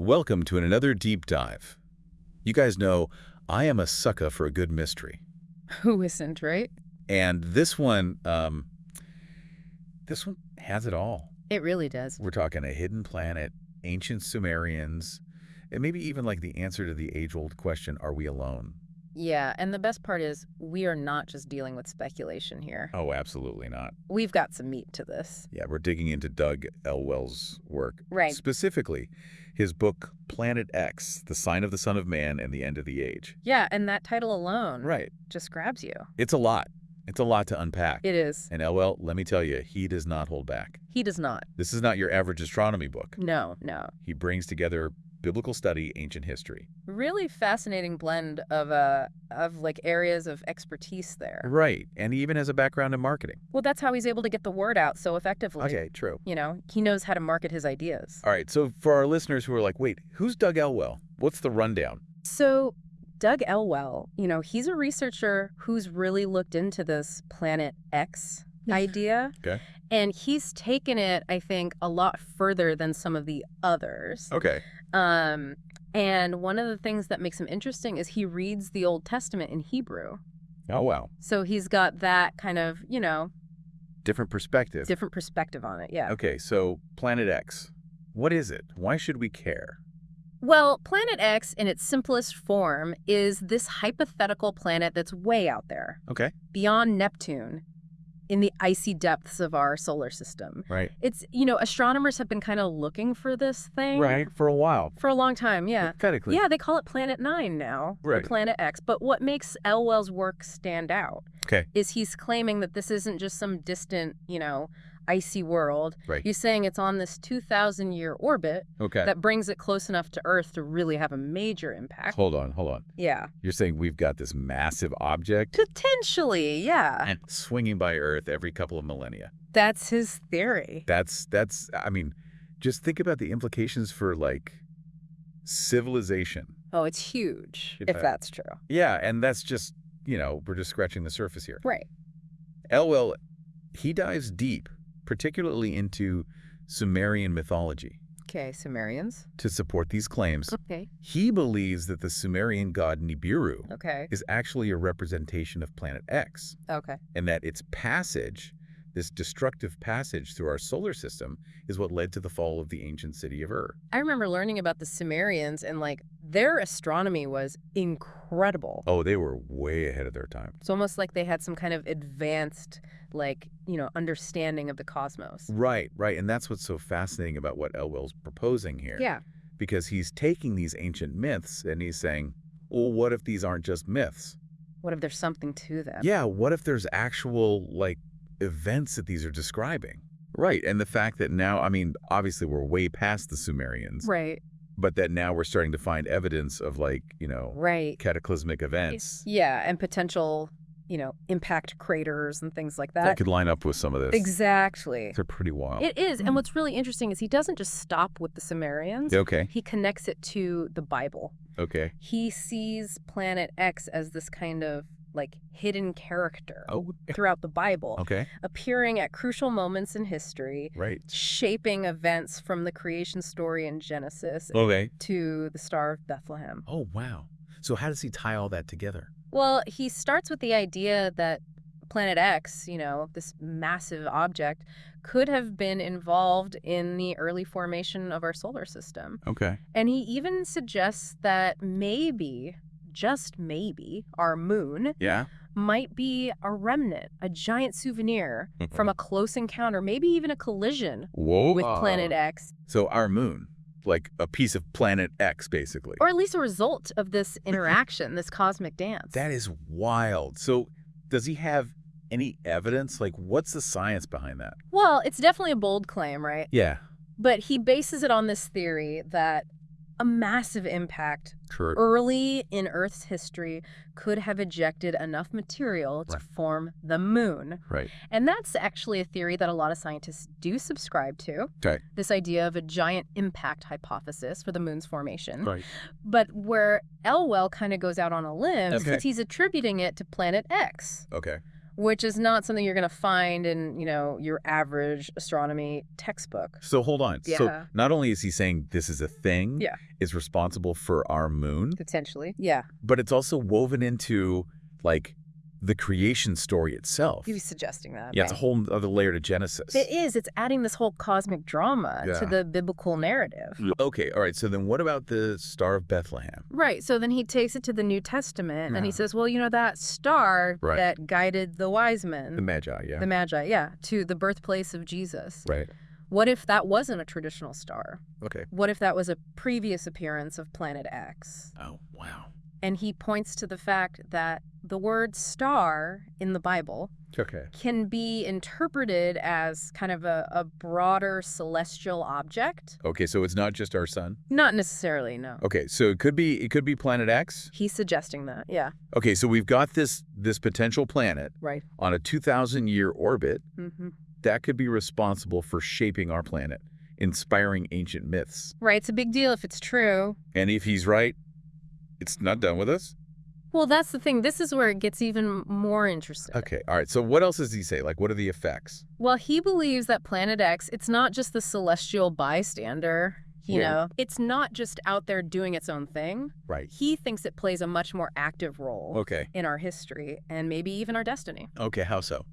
Welcome to another deep dive. You guys know I am a sucker for a good mystery. Who isn't, right? And this one has it all. It really does. We're talking a hidden planet, ancient Sumerians, and maybe even like the answer to the age-old question, are we alone? Yeah, and the best part is we are not just dealing with speculation here. Oh, absolutely not. We've got some meat to this. Yeah, we're digging into Doug Elwell's work. Right. Specifically, his book, Planet X, The Sign of the Son of Man and the End of the Age. Yeah, and that title alone Right. just grabs you. It's a lot. It's a lot to unpack. It is. And Elwell, let me tell you, he does not hold back. He does not. This is not your average astronomy book. No, no. He brings together biblical study, ancient history. Really fascinating blend of like areas of expertise there. Right. And he even has a background in marketing. Well, that's how he's able to get the word out so effectively. Okay, true. You know, he knows how to market his ideas. All right, so for our listeners who are like, wait, who's Doug Elwell? What's the rundown? So Doug Elwell, he's a researcher who's really looked into this Planet X idea. Okay. And he's taken it, I think, a lot further than some of the others. Okay. And one of the things that makes him interesting is he reads the Old Testament in Hebrew. Oh, wow. So he's got that kind of, Different perspective. different perspective on it, yeah. Okay, so Planet X. What is it? Why should we care? Well, Planet X, in its simplest form, is this hypothetical planet that's way out there, Okay. beyond Neptune, in the icy depths of our solar system. Right. It's, astronomers have been kind of looking for this thing. Right, for a while. For a long time, yeah. Hypothetically. Yeah, they call it Planet 9 now, or Right. Planet X. But what makes Elwell's work stand out Okay. is he's claiming that this isn't just some distant, icy world. Right. He's saying it's on this 2,000-year orbit Okay. that brings it close enough to Earth to really have a major impact. Hold on. Yeah. You're saying we've got this massive object Potentially, yeah. and swinging by Earth every couple of millennia. That's his theory. That's I mean, just think about the implications for, like, civilization. Oh, it's huge, If if I- that's true. Yeah, and that's just, we're just scratching the surface here. Right. Elwell, he dives deep, particularly into Sumerian mythology. Okay, Sumerians. To support these claims, Okay. he believes that the Sumerian god Nibiru Okay. is actually a representation of Planet X, Okay. and that its passage, this destructive passage through our solar system, is what led to the fall of the ancient city of Ur. I remember learning about the Sumerians and their astronomy was incredible. Oh, they were way ahead of their time. It's almost like they had some kind of advanced understanding of the cosmos. Right. And that's what's so fascinating about what Elwell's proposing here. Yeah. Because he's taking these ancient myths and he's saying, well, what if these aren't just myths? What if there's something to them? Yeah, what if there's actual, events that these are describing? Right, and the fact that now, obviously we're way past the Sumerians. Right. But that now we're starting to find evidence of, Right. cataclysmic events. Yeah, and potential, impact craters and things like That that. could line up with some of this. Exactly. They're pretty wild. It is. And what's really interesting is he doesn't just stop with the Sumerians. Okay, He connects it to the Bible. okay. He sees Planet X as this kind of hidden character Oh, throughout the Bible, okay, appearing at crucial moments in history, right. shaping events from the creation story in Genesis Okay. to the Star of Bethlehem. Oh, wow. So how does he tie all that together? Well, he starts with the idea that Planet X, this massive object, could have been involved in the early formation of our solar system. Okay. And he even suggests that maybe, just maybe, our moon Yeah? might be a remnant, a giant souvenir from a close encounter, maybe even a collision Whoa. with Planet X, So our moon, like a piece of Planet X, basically. or at least a result of this interaction, this cosmic dance. That is wild. So does he have any evidence? What's the science behind that? Well, it's definitely a bold claim, right? Yeah. But he bases it on this theory that a massive impact True. early in Earth's history could have ejected enough material to Right. form the moon. Right. And that's actually a theory that a lot of scientists do subscribe to, Okay. this idea of a giant impact hypothesis for the moon's formation. Right. But where Elwell kind of goes out on a limb Okay. is he's attributing it to Planet X, Okay. which is not something you're going to find in, your average astronomy textbook. So hold on. Yeah. So not only is he saying this is a thing, Yeah. is responsible for our moon, Potentially. Yeah. but it's also woven into, like, the creation story itself. He was suggesting that. Yeah, it's a whole other layer to Genesis. It is. It's adding this whole cosmic drama Yeah. to the biblical narrative. Okay, all right. So then what about the Star of Bethlehem? Right. So then he takes it to the New Testament and he Yeah. says, well, that star Right. that guided the wise men. The Magi, yeah. The Magi, yeah, to the birthplace of Jesus. Right. What if that wasn't a traditional star? Okay. What if that was a previous appearance of Planet X? Oh, wow. And he points to the fact that the word star in the Bible Okay. can be interpreted as kind of a broader celestial object. Okay, so it's not just our sun? Not necessarily, no. Okay, so it could be Planet X? He's suggesting that, yeah. Okay, so we've got this potential planet Right. on a 2,000-year orbit Mm-hmm. that could be responsible for shaping our planet, inspiring ancient myths. Right, it's a big deal if it's true. And if he's right, it's not done with us? Well, that's the thing. This is where it gets even more interesting. Okay, all right. So what else does he say? Like, what are the effects? Well, he believes that Planet X, it's not just the celestial bystander, Yeah. It's not just out there doing its own thing. Right. He thinks it plays a much more active role Okay. in our history and maybe even our destiny. Okay, how so?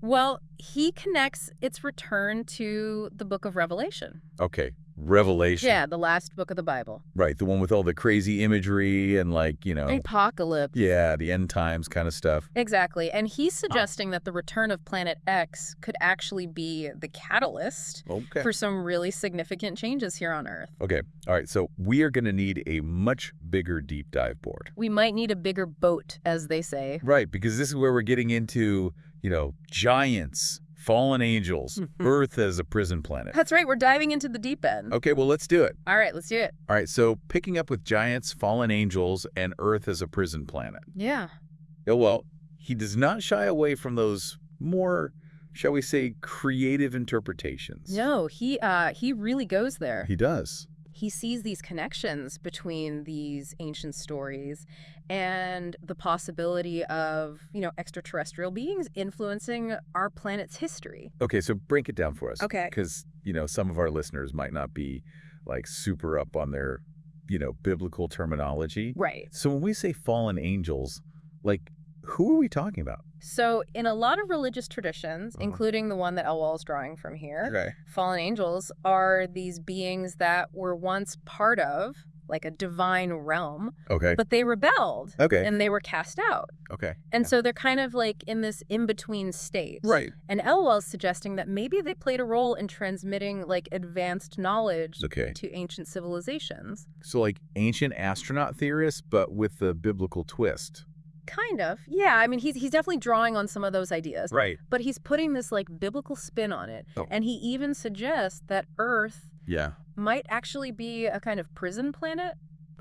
Well, he connects its return to the book of Revelation. Okay, Revelation. Yeah, the last book of the Bible. Right, the one with all the crazy imagery and, like, Apocalypse. yeah, the end times kind of stuff. Exactly. And he's suggesting that the return of Planet X could actually be the catalyst Okay. for some really significant changes here on Earth. Okay, all right. So we are going to need a much bigger deep dive board. We might need a bigger boat, as they say. Right, because this is where we're getting into, giants, fallen angels, Earth as a prison planet. That's right. We're diving into the deep end. Okay, well, let's do it. All right, let's do it. All right, so picking up with giants, fallen angels, and Earth as a prison planet. Yeah. Yeah, well, he does not shy away from those more, shall we say, creative interpretations. No, he really goes there. He does. He sees these connections between these ancient stories and the possibility of, extraterrestrial beings influencing our planet's history. Okay, so break it down for us. Okay. Because, some of our listeners might not be, like, super up on their, biblical terminology. Right. So when we say fallen angels, like, who are we talking about? So in a lot of religious traditions, including the one that Elwell is drawing from here, Okay. fallen angels are these beings that were once part of, like, a divine realm, Okay. but they rebelled. Okay. And they were cast out. Okay. And so they're kind of like in this in-between state. Right. And Elwell's suggesting that maybe they played a role in transmitting, like, advanced knowledge Okay. to ancient civilizations. So, like, ancient astronaut theorists, but with the biblical twist. Kind of. Yeah, I mean, he's definitely drawing on some of those ideas. Right. But he's putting this, like, biblical spin on it. Oh. And he even suggests that Earth Yeah. might actually be a kind of prison planet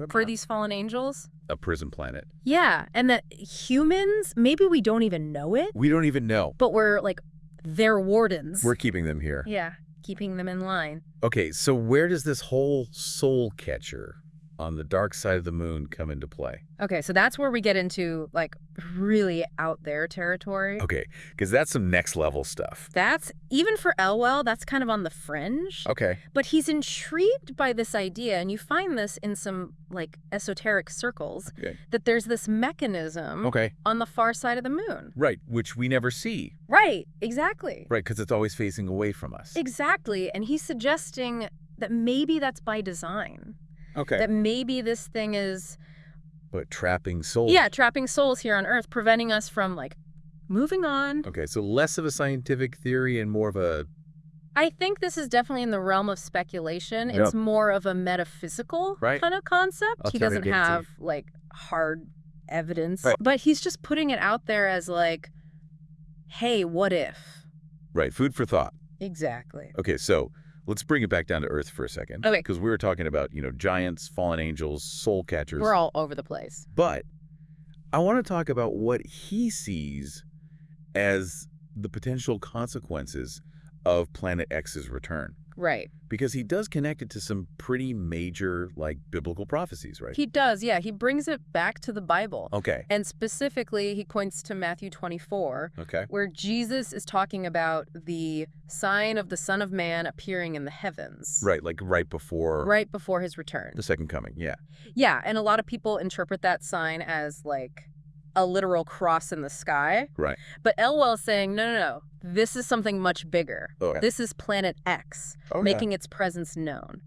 for these fallen angels. A prison planet. Yeah, and that humans, maybe we don't even know it, We don't even know. but we're, like, their wardens. We're keeping them here. Yeah, keeping them in line. Okay, so where does this whole soul catcher on the dark side of the moon come into play? Okay, so that's where we get into, like, really out there territory. Okay, because that's some next level stuff. That's, even for Elwell, that's kind of on the fringe. Okay. But he's intrigued by this idea, and you find this in some, like, esoteric circles, Okay. that there's this mechanism Okay. on the far side of the moon. Right, which we never see. Right, exactly. Right, because it's always facing away from us. Exactly, and he's suggesting that maybe that's by design. Okay. That maybe this thing is, But trapping souls. yeah, trapping souls here on Earth, preventing us from, like, moving on. Okay, so less of a scientific theory and more of a... I think this is definitely in the realm of speculation. Yep. It's more of a metaphysical Right. kind of concept. I'll He try to doesn't get it to have, like, hard evidence. Right. But he's just putting it out there as, like, hey, what if? Right, food for thought. Exactly. Okay, so let's bring it back down to Earth for a second. Okay. Because we were talking about, giants, fallen angels, soul catchers. We're all over the place. But I want to talk about what he sees as the potential consequences of Planet X's return. Right. Because he does connect it to some pretty major, like, biblical prophecies, right? He does, yeah. He brings it back to the Bible. Okay. And specifically, he points to Matthew 24, Okay. where Jesus is talking about the sign of the Son of Man appearing in the heavens. Right, like right before His return. the second coming, yeah. Yeah, and a lot of people interpret that sign as, like, a literal cross in the sky. Right. But Elwell's saying, no. This is something much bigger. Okay. This is Planet X, making its presence known.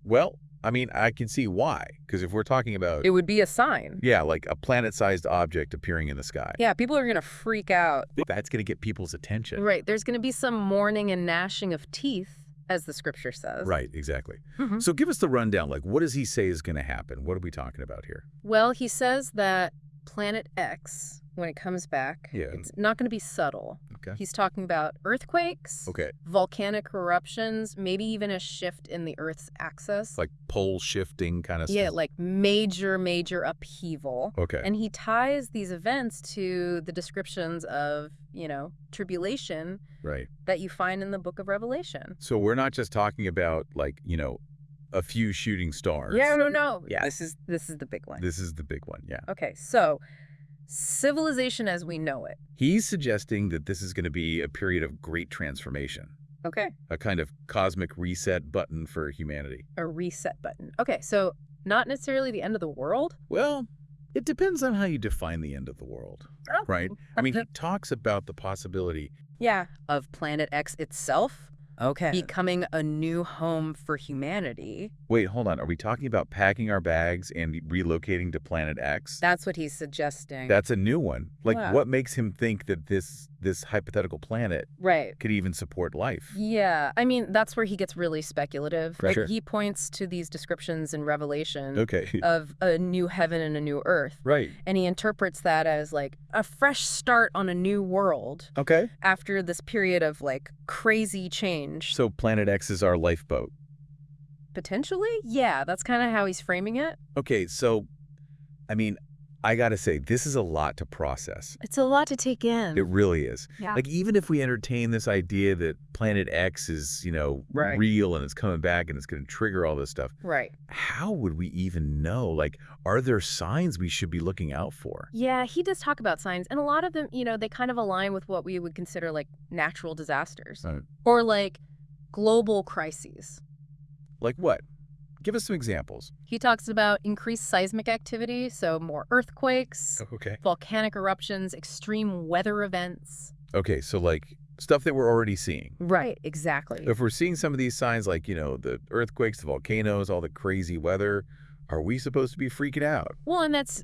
Well, I mean, I can see why. Because if we're talking about... It would be a sign. Yeah, like a planet-sized object appearing in the sky. Yeah, people are going to freak out. That's going to get people's attention. Right. There's going to be some mourning and gnashing of teeth, as the scripture says. Right, exactly. Mm-hmm. So give us the rundown. Like, what does he say is going to happen? What are we talking about here? Well, he says that Planet X, when it comes back, it's not going to be subtle. Okay. He's talking about earthquakes, volcanic eruptions, maybe even a shift in the Earth's axis. Like pole shifting kind of stuff? Yeah, like major upheaval. Okay. And he ties these events to the descriptions of, tribulation that you find in the book of Revelation. So we're not just talking about, like, a few shooting stars. Yeah, no. Yeah, this is the big one. This is the big one, yeah. Okay, so civilization as we know it. He's suggesting that this is going to be a period of great transformation. Okay. A kind of cosmic reset button for humanity. A reset button. Okay, so not necessarily the end of the world? Well, it depends on how you define the end of the world, right? I mean, he talks about the possibility... Yeah, of Planet X itself. Okay. Becoming a new home for humanity. Wait, hold on. Are we talking about packing our bags and relocating to Planet X? That's what he's suggesting. That's a new one. Like, what makes him think that this hypothetical planet could even support life? Yeah. I mean, that's where he gets really speculative. Right. Like, he points to these descriptions in Revelation of a new heaven and a new earth. Right. And he interprets that as, like, a fresh start on a new world. Okay. After this period of, like, crazy change. So Planet X is our lifeboat? Potentially? Yeah, that's kind of how he's framing it. Okay, so, I mean, I gotta say, this is a lot to process. It's a lot to take in. It really is. Yeah. Like, even if we entertain this idea that Planet X is, real and it's coming back and it's going to trigger all this stuff. Right. How would we even know? Like, are there signs we should be looking out for? Yeah, he does talk about signs. And a lot of them, they kind of align with what we would consider, like, natural disasters. Right. Or, like, global crises. Like what? Give us some examples. He talks about increased seismic activity, so more earthquakes, volcanic eruptions, extreme weather events. Okay, so like stuff that we're already seeing. Right, exactly. If we're seeing some of these signs like, the earthquakes, the volcanoes, all the crazy weather, are we supposed to be freaking out? Well, and that's,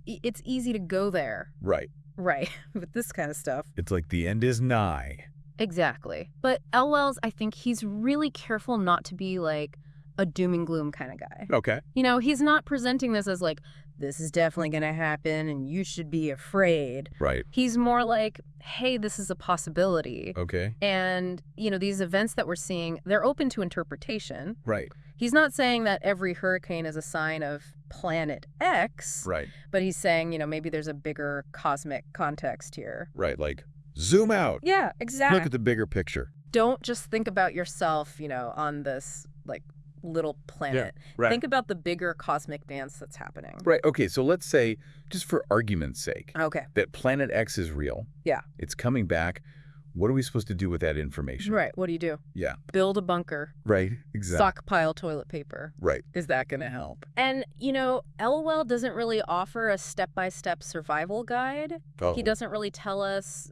it's easy to go there. Right. Right, with this kind of stuff. It's like the end is nigh. Exactly. But Elwell's, I think he's really careful not to be like a doom and gloom kind of guy. Okay. He's not presenting this as like, this is definitely going to happen and you should be afraid. Right. He's more like, hey, this is a possibility. Okay. And, these events that we're seeing, they're open to interpretation. Right. He's not saying that every hurricane is a sign of Planet X. Right. But he's saying, maybe there's a bigger cosmic context here. Right. Like, zoom out. Yeah, exactly. Look at the bigger picture. Don't just think about yourself, on this, like, little planet. Yeah, right. Think about the bigger cosmic dance that's happening. Right. Okay, so let's say, just for argument's sake, that Planet X is real. Yeah. It's coming back. What are we supposed to do with that information? Right. What do you do? Yeah. Build a bunker. Right. Exactly. Stockpile toilet paper. Right. Is that going to help? And, Elwell doesn't really offer a step-by-step survival guide. Oh. He doesn't really tell us,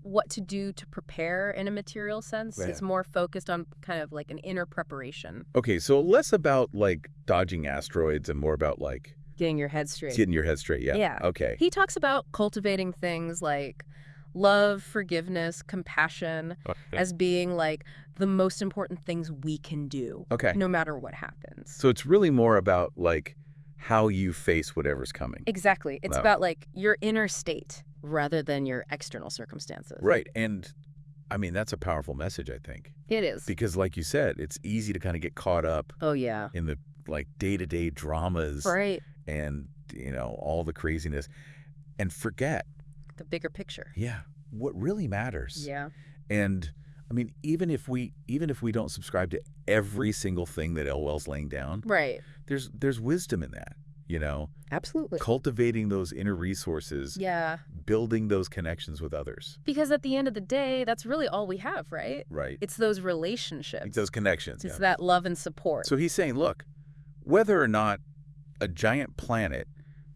what to do to prepare in a material sense. Yeah. It's more focused on kind of like an inner preparation. Okay, so less about like dodging asteroids and more about like getting your head straight. Getting your head straight, yeah. Yeah. Okay. He talks about cultivating things like love, forgiveness, compassion as being like the most important things we can do. Okay. No matter what happens. So it's really more about like how you face whatever's coming. Exactly. It's about like your inner state rather than your external circumstances. Right. And I mean, that's a powerful message, I think. It is. Because like you said, it's easy to kind of get caught up in the like day-to-day dramas. Right. And, all the craziness and forget the bigger picture. Yeah. What really matters. Yeah. And I mean, even if we don't subscribe to every single thing that Elwell's laying down, Right. there's wisdom in that, you know, Absolutely. cultivating those inner resources, Yeah. building those connections with others. Because at the end of the day, that's really all we have, right? Right. It's those relationships. It's those connections. It's Yeah. that love and support. So he's saying, look, whether or not a giant planet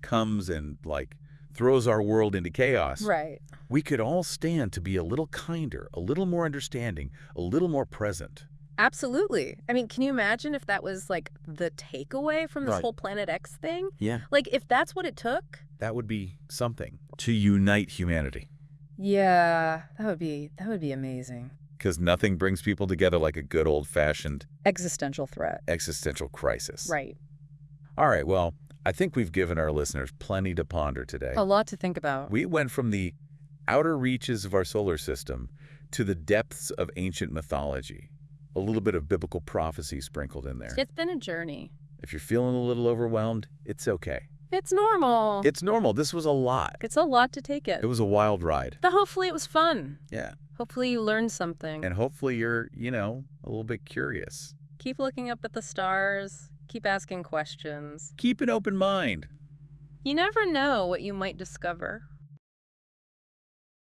comes and like throws our world into chaos, Right. we could all stand to be a little kinder, a little more understanding, a little more present. Absolutely. I mean, can you imagine if that was like the takeaway from this Right. whole Planet X thing? Yeah. Like if that's what it took? That would be something to unite humanity. Yeah, that would be amazing. Because nothing brings people together like a good old-fashioned Existential threat. existential crisis. Right. All right, well, I think we've given our listeners plenty to ponder today. A lot to think about. We went from the outer reaches of our solar system to the depths of ancient mythology. A little bit of biblical prophecy sprinkled in there. It's been a journey. If you're feeling a little overwhelmed, it's okay. It's normal. It's normal. This was a lot. It's a lot to take in. It was a wild ride. But hopefully it was fun. Yeah. Hopefully you learned something. And hopefully you're, a little bit curious. Keep looking up at the stars. Keep asking questions. Keep an open mind. You never know what you might discover.